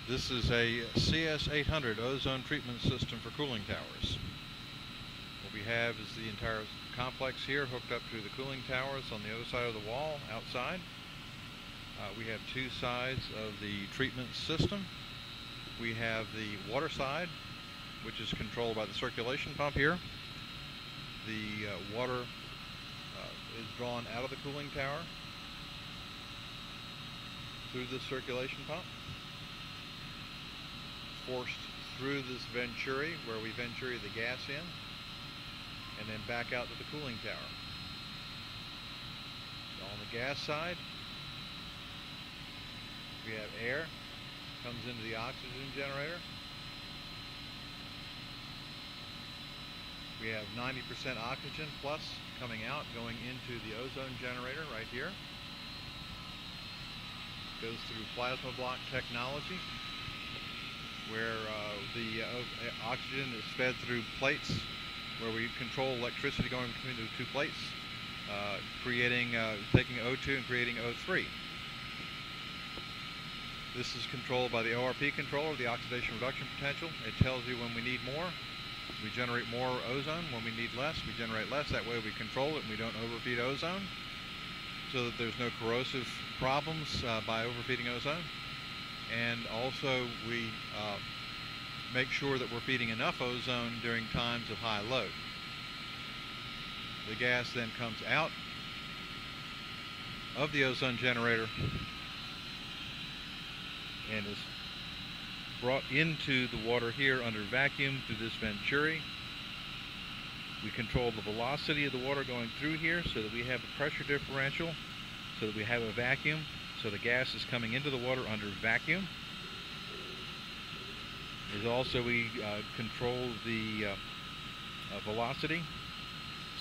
This is a CS800 ozone treatment system for cooling towers. What we have is the entire complex here hooked up to the cooling towers on the other side of the wall outside. We have two sides of the treatment system. We have the water side, which is controlled by the circulation pump here. The water is drawn out of the cooling tower through the circulation pump, forced through this venturi where we venturi the gas in, and then back out to the cooling tower. On the gas side, we have air comes into the oxygen generator. We have 90% oxygen plus coming out, going into the ozone generator right here. Goes through plasma block technology, where the oxygen is fed through plates, where we control electricity going between the two plates, taking O2 and creating O3. This is controlled by the ORP controller, the oxidation reduction potential. It tells you when we need more, we generate more ozone. When we need less, we generate less. That way we control it and we don't overfeed ozone, so that there's no corrosive problems by overfeeding ozone. And also we make sure that we're feeding enough ozone during times of high load. The gas then comes out of the ozone generator and is brought into the water here under vacuum through this venturi. We control the velocity of the water going through here so that we have a pressure differential, so that we have a vacuum, so the gas is coming into the water under vacuum. There's also, we control the velocity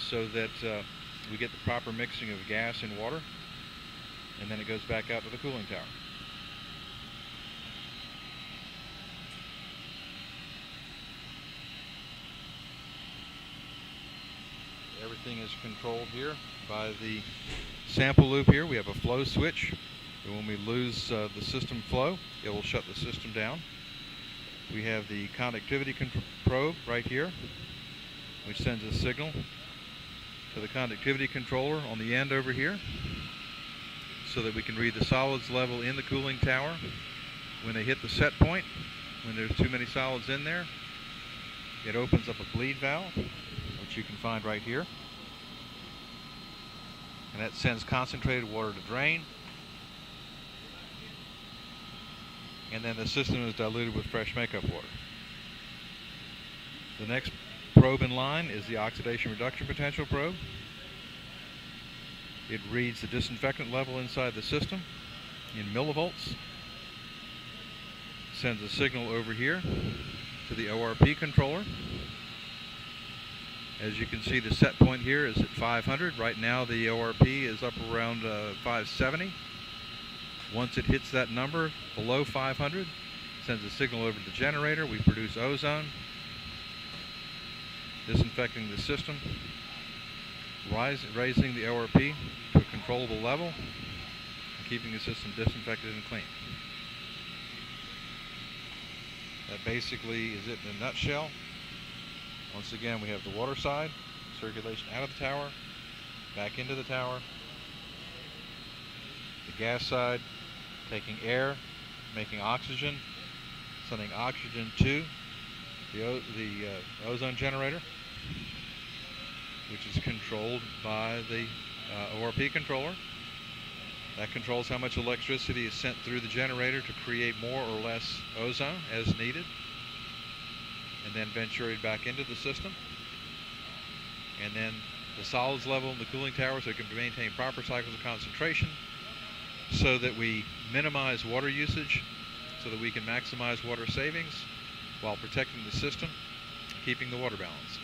so that we get the proper mixing of gas and water, and then it goes back out to the cooling tower. Everything is controlled here by the sample loop here. We have a flow switch. When we lose the system flow, it will shut the system down. We have the conductivity probe right here, which sends a signal to the conductivity controller on the end over here, so that we can read the solids level in the cooling tower. When they hit the set point, when there's too many solids in there, it opens up a bleed valve, which you can find right here. And that sends concentrated water to drain. And then the system is diluted with fresh makeup water. The next probe in line is the oxidation reduction potential probe. It reads the disinfectant level inside the system in millivolts. Sends a signal over here to the ORP controller. As you can see, the set point here is at 500. Right now the ORP is up around 570. Once it hits that number below 500, sends a signal over to the generator. We produce ozone, disinfecting the system, raising the ORP to a controllable level, and keeping the system disinfected and clean. That basically is it in a nutshell. Once again, we have the water side, circulation out of the tower, back into the tower. The gas side, taking air, making oxygen, sending oxygen to the ozone generator, which is controlled by the ORP controller. That controls how much electricity is sent through the generator to create more or less ozone as needed, and then venturied back into the system. And then the solids level in the cooling tower, so it can maintain proper cycles of concentration, so that we minimize water usage, so that we can maximize water savings while protecting the system, keeping the water balanced.